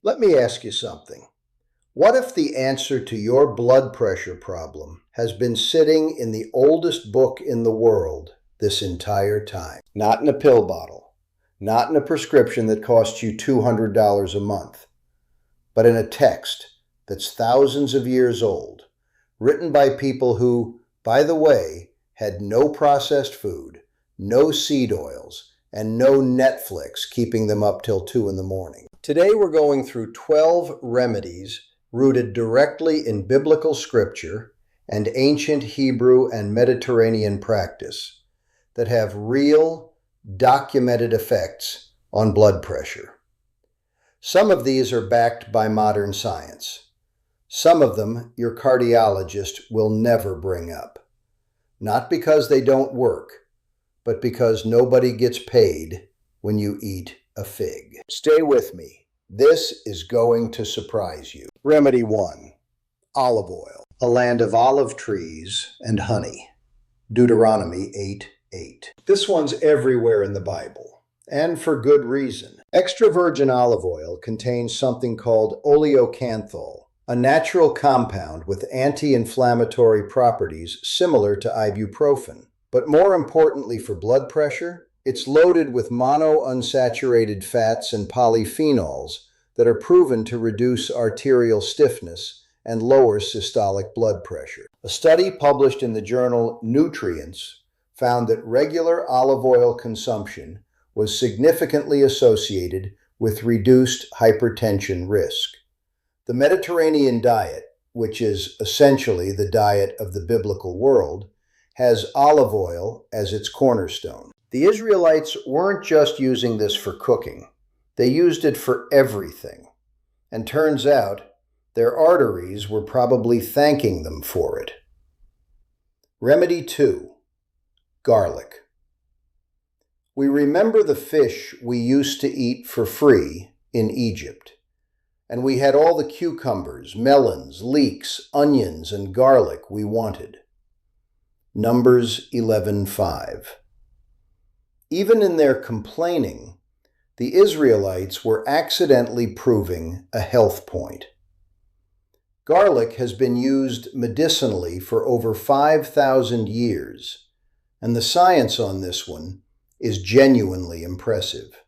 Let me ask you something. What if the answer to your blood pressure problem has been sitting in the oldest book in the world this entire time? Not in a pill bottle, not in a prescription that costs you $200 a month, but in a text that's thousands of years old, written by people who, by the way, had no processed food, no seed oils, and no Netflix keeping them up till 2 in the morning. Today we're going through 12 remedies rooted directly in biblical scripture and ancient Hebrew and Mediterranean practice that have real, documented effects on blood pressure. Some of these are backed by modern science. Some of them your cardiologist will never bring up. Not because they don't work, but because nobody gets paid when you eat a fig. Stay with me. This is going to surprise you. Remedy 1. Olive oil. A land of olive trees and honey. Deuteronomy 8:8. This one's everywhere in the Bible, and for good reason. Extra virgin olive oil contains something called oleocanthal, a natural compound with anti-inflammatory properties similar to ibuprofen. But more importantly for blood pressure, it's loaded with monounsaturated fats and polyphenols that are proven to reduce arterial stiffness and lower systolic blood pressure. A study published in the journal Nutrients found that regular olive oil consumption was significantly associated with reduced hypertension risk. The Mediterranean diet, which is essentially the diet of the biblical world, has olive oil as its cornerstone. The Israelites weren't just using this for cooking. They used it for everything. And turns out, their arteries were probably thanking them for it. Remedy 2. Garlic. We remember the fish we used to eat for free in Egypt. And we had all the cucumbers, melons, leeks, onions, and garlic we wanted. Numbers 11:5. Even in their complaining, the Israelites were accidentally proving a health point. Garlic has been used medicinally for over 5,000 years, and the science on this one is genuinely impressive.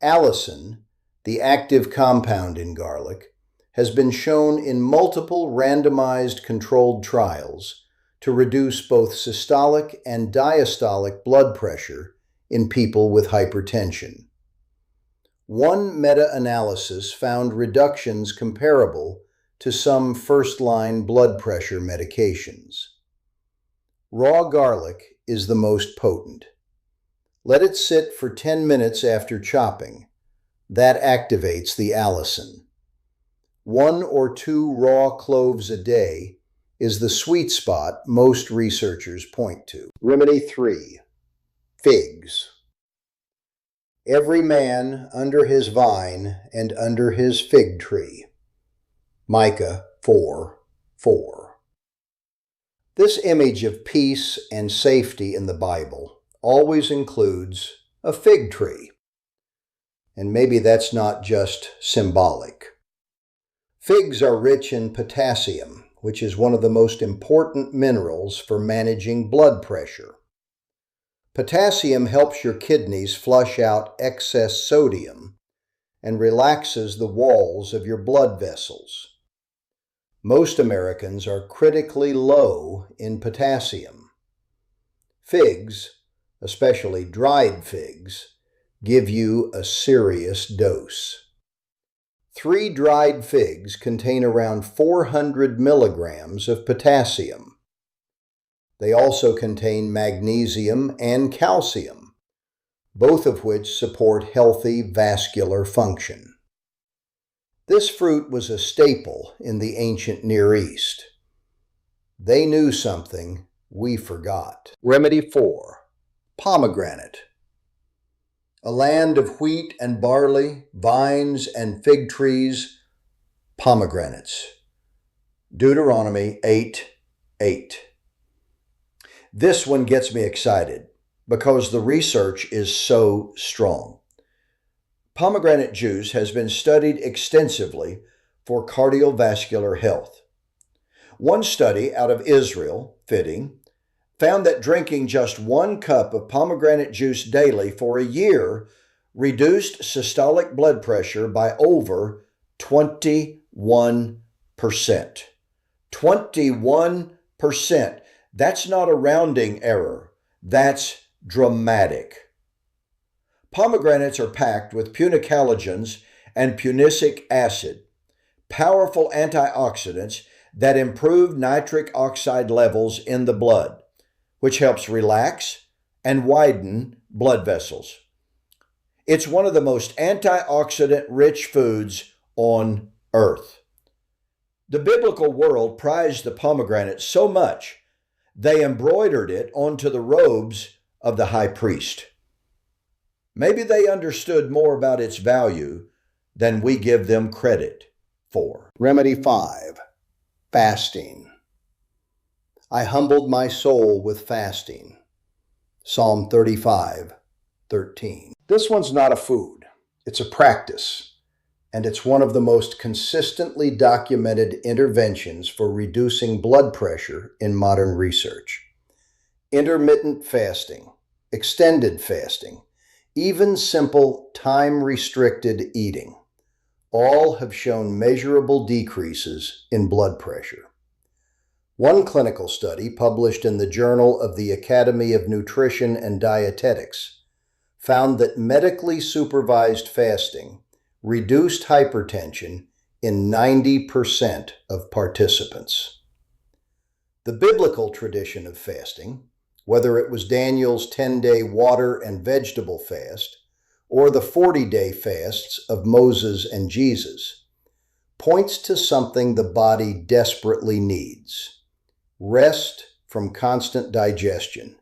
Allicin, the active compound in garlic, has been shown in multiple randomized controlled trials to reduce both systolic and diastolic blood pressure in people with hypertension. One meta-analysis found reductions comparable to some first-line blood pressure medications. Raw garlic is the most potent. Let it sit for 10 minutes after chopping. That activates the allicin. 1 or 2 raw cloves a day is the sweet spot most researchers point to. Remedy 3. Figs. Every man under his vine and under his fig tree. Micah 4:4. This image of peace and safety in the Bible always includes a fig tree. And maybe that's not just symbolic. Figs are rich in potassium, which is one of the most important minerals for managing blood pressure. Potassium helps your kidneys flush out excess sodium and relaxes the walls of your blood vessels. Most Americans are critically low in potassium. Figs, especially dried figs, give you a serious dose. 3 dried figs contain around 400 milligrams of potassium. They also contain magnesium and calcium, both of which support healthy vascular function. This fruit was a staple in the ancient Near East. They knew something we forgot. Remedy 4. Pomegranate. A land of wheat and barley, vines and fig trees, pomegranates. Deuteronomy 8:8. This one gets me excited because the research is so strong. Pomegranate juice has been studied extensively for cardiovascular health. One study out of Israel, fitting, found that drinking just 1 cup of pomegranate juice daily for a year reduced systolic blood pressure by over 21%. 21%. That's not a rounding error. That's dramatic. Pomegranates are packed with punicalagins and punicic acid, powerful antioxidants that improve nitric oxide levels in the blood, which helps relax and widen blood vessels. It's one of the most antioxidant-rich foods on earth. The biblical world prized the pomegranate so much, they embroidered it onto the robes of the high priest. Maybe they understood more about its value than we give them credit for. Remedy 5, fasting. I humbled my soul with fasting. Psalm 35:13. This one's not a food, it's a practice, and it's one of the most consistently documented interventions for reducing blood pressure in modern research. Intermittent fasting, extended fasting, even simple time-restricted eating, all have shown measurable decreases in blood pressure. One clinical study published in the Journal of the Academy of Nutrition and Dietetics found that medically supervised fasting reduced hypertension in 90% of participants. The biblical tradition of fasting, whether it was Daniel's 10-day water and vegetable fast or the 40-day fasts of Moses and Jesus, points to something the body desperately needs: rest from constant digestion,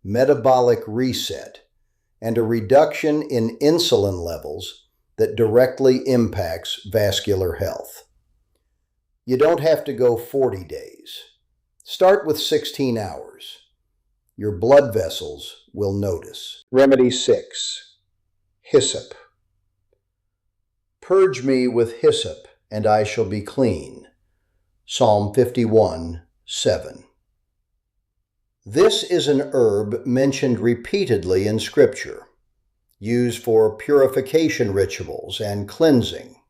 metabolic reset, and a reduction in insulin levels that directly impacts vascular health. You don't have to go 40 days. Start with 16 hours. Your blood vessels will notice. Remedy 6, hyssop. Purge me with hyssop, and I shall be clean. Psalm 51:7. This is an herb mentioned repeatedly in Scripture, used for purification rituals and cleansing.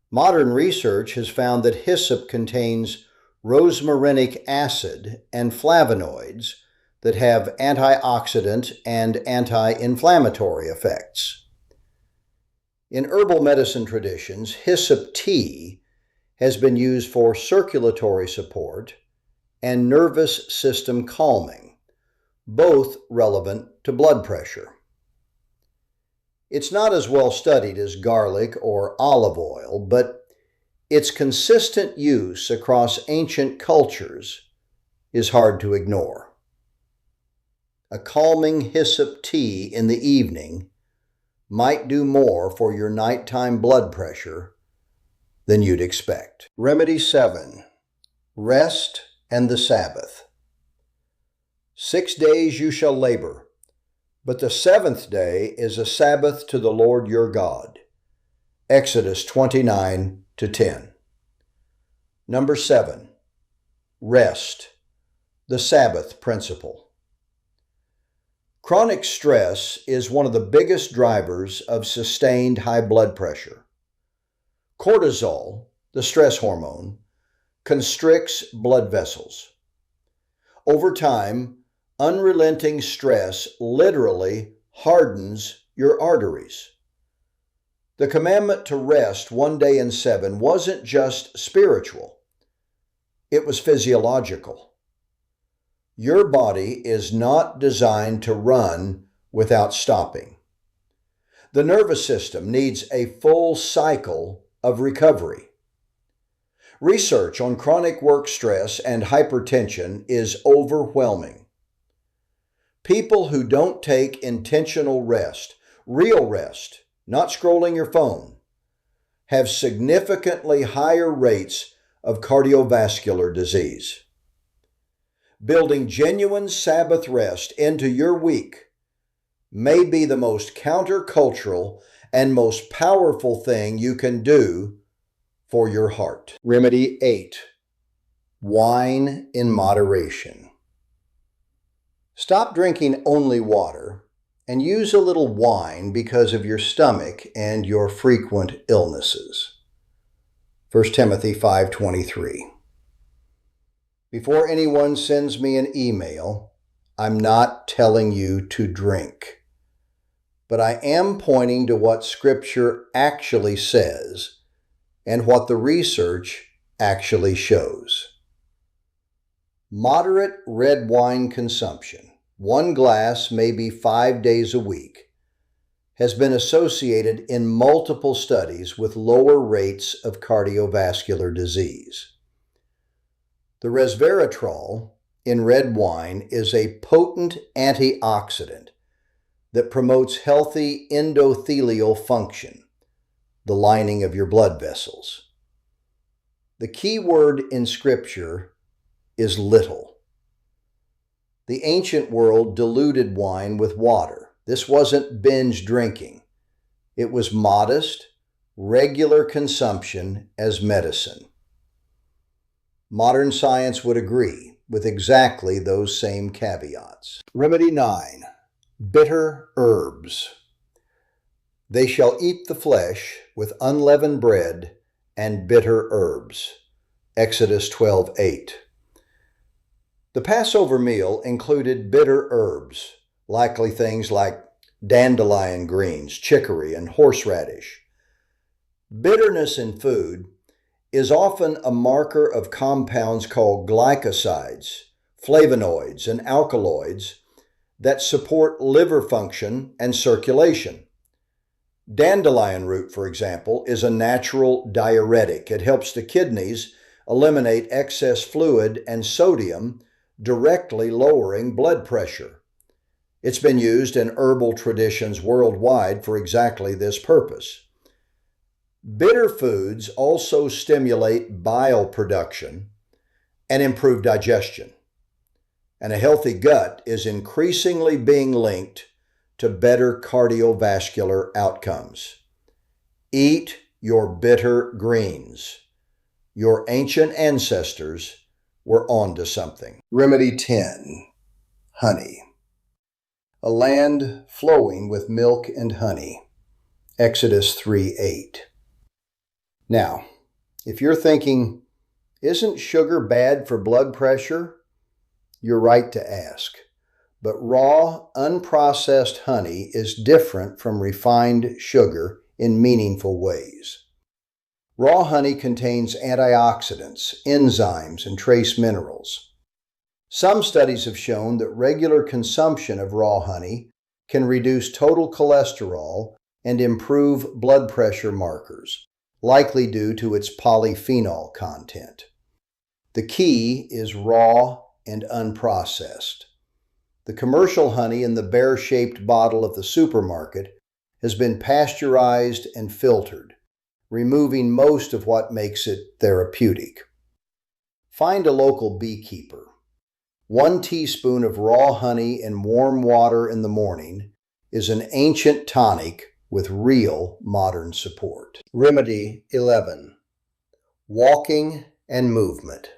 Modern research has found that hyssop contains rosmarinic acid and flavonoids that have antioxidant and anti-inflammatory effects. In herbal medicine traditions, hyssop tea has been used for circulatory support and nervous system calming, both relevant to blood pressure. It's not as well studied as garlic or olive oil, but its consistent use across ancient cultures is hard to ignore. A calming hyssop tea in the evening might do more for your nighttime blood pressure than you'd expect. Remedy 7, rest and the Sabbath. 6 days you shall labor, but the 7th day is a Sabbath to the Lord your God. Exodus 29:10. Number 7, rest, the Sabbath principle. Chronic stress is one of the biggest drivers of sustained high blood pressure. Cortisol, the stress hormone, constricts blood vessels. Over time, unrelenting stress literally hardens your arteries. The commandment to rest 1 day in 7 wasn't just spiritual, it was physiological. Your body is not designed to run without stopping. The nervous system needs a full cycle of recovery. Research on chronic work stress and hypertension is overwhelming. People who don't take intentional rest, real rest, not scrolling your phone, have significantly higher rates of cardiovascular disease. Building genuine Sabbath rest into your week may be the most countercultural and most powerful thing you can do for your heart. Remedy 8. Wine in moderation. Stop drinking only water and use a little wine because of your stomach and your frequent illnesses. 1 Timothy 5:23. Before anyone sends me an email, I'm not telling you to drink, but I am pointing to what Scripture actually says and what the research actually shows. Moderate red wine consumption, 1 glass maybe 5 days a week, has been associated in multiple studies with lower rates of cardiovascular disease. The resveratrol in red wine is a potent antioxidant that promotes healthy endothelial function, the lining of your blood vessels. The key word in Scripture is little. The ancient world diluted wine with water. This wasn't binge drinking. It was modest, regular consumption as medicine. Modern science would agree with exactly those same caveats. Remedy 9. Bitter herbs. They shall eat the flesh with unleavened bread and bitter herbs. Exodus 12:8. The Passover meal included bitter herbs, likely things like dandelion greens, chicory, and horseradish. Bitterness in food is often a marker of compounds called glycosides, flavonoids, and alkaloids that support liver function and circulation. Dandelion root, for example, is a natural diuretic. It helps the kidneys eliminate excess fluid and sodium, directly lowering blood pressure. It's been used in herbal traditions worldwide for exactly this purpose. Bitter foods also stimulate bile production and improve digestion. And a healthy gut is increasingly being linked to better cardiovascular outcomes. Eat your bitter greens. Your ancient ancestors were onto something. Remedy 10. Honey. A land flowing with milk and honey. Exodus 3:8. Now, if you're thinking, isn't sugar bad for blood pressure? You're right to ask. But raw, unprocessed honey is different from refined sugar in meaningful ways. Raw honey contains antioxidants, enzymes, and trace minerals. Some studies have shown that regular consumption of raw honey can reduce total cholesterol and improve blood pressure markers, likely due to its polyphenol content. The key is raw and unprocessed. The commercial honey in the bear-shaped bottle of the supermarket has been pasteurized and filtered, removing most of what makes it therapeutic. Find a local beekeeper. 1 teaspoon of raw honey in warm water in the morning is an ancient tonic with real modern support. Remedy 11. Walking and movement.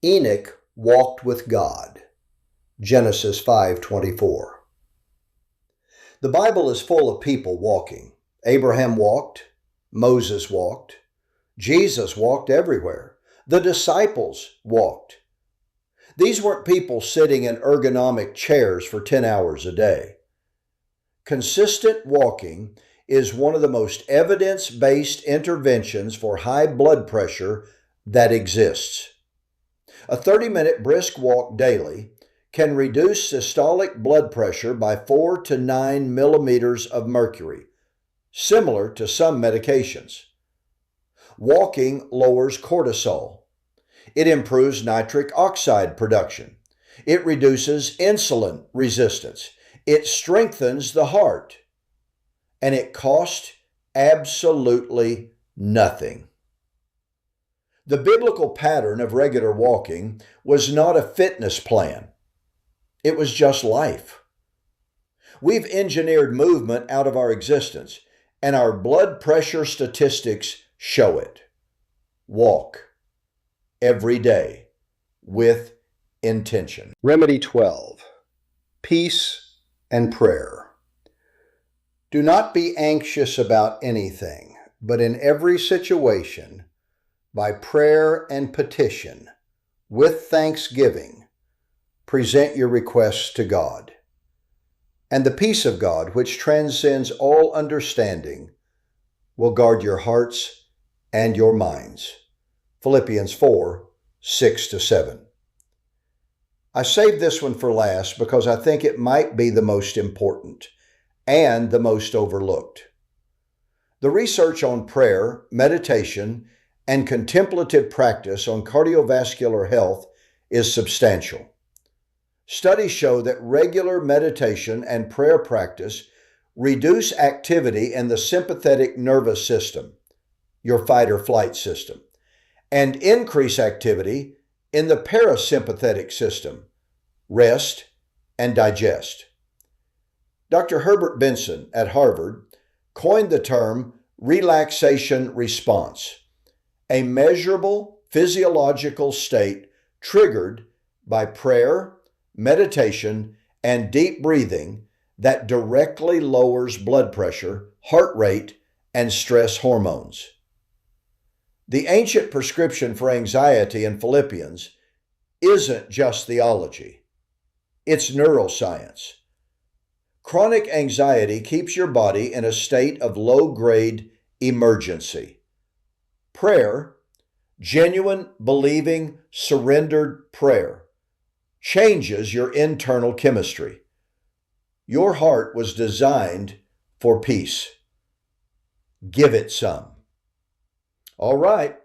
Enoch walked with God. Genesis 5:24. The Bible is full of people walking. Abraham walked. Moses walked. Jesus walked everywhere. The disciples walked. These weren't people sitting in ergonomic chairs for 10 hours a day. Consistent walking is one of the most evidence-based interventions for high blood pressure that exists. A 30-minute brisk walk daily can reduce systolic blood pressure by 4 to 9 millimeters of mercury, similar to some medications. Walking lowers cortisol. It improves nitric oxide production. It reduces insulin resistance. It strengthens the heart. And it costs absolutely nothing. The biblical pattern of regular walking was not a fitness plan. It was just life. We've engineered movement out of our existence, and our blood pressure statistics show it. Walk every day with intention. Remedy 12. Peace and prayer. Do not be anxious about anything, but in every situation, by prayer and petition, with thanksgiving, present your requests to God. And the peace of God, which transcends all understanding, will guard your hearts and your minds. Philippians 4, 6-7. I saved this one for last because I think it might be the most important and the most overlooked. The research on prayer, meditation, and contemplative practice on cardiovascular health is substantial. Studies show that regular meditation and prayer practice reduce activity in the sympathetic nervous system, your fight or flight system, and increase activity in the parasympathetic system, rest and digest. Dr. Herbert Benson at Harvard coined the term relaxation response, a measurable physiological state triggered by prayer, meditation, and deep breathing that directly lowers blood pressure, heart rate, and stress hormones. The ancient prescription for anxiety in Philippians isn't just theology, it's neuroscience. Chronic anxiety keeps your body in a state of low-grade emergency. Prayer, genuine, believing, surrendered prayer, changes your internal chemistry. Your heart was designed for peace. Give it some. All right,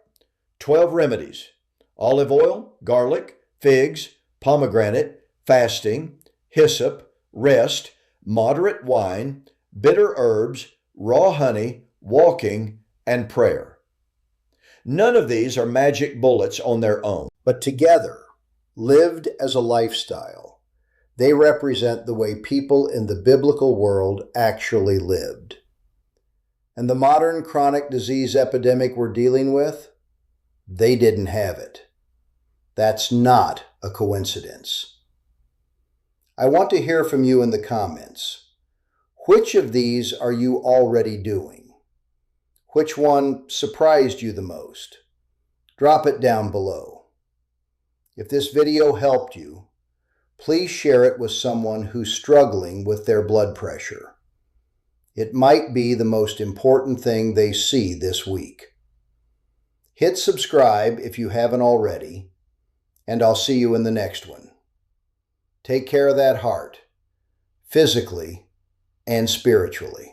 12 remedies: olive oil, garlic, figs, pomegranate, fasting, hyssop, rest, moderate wine, bitter herbs, raw honey, walking, and prayer. None of these are magic bullets on their own, but together, lived as a lifestyle, they represent the way people in the biblical world actually lived. And the modern chronic disease epidemic we're dealing with, they didn't have it. That's not a coincidence. I want to hear from you in the comments. Which of these are you already doing? Which one surprised you the most? Drop it down below. If this video helped you, please share it with someone who's struggling with their blood pressure. It might be the most important thing they see this week. Hit subscribe if you haven't already, and I'll see you in the next one. Take care of that heart, physically and spiritually.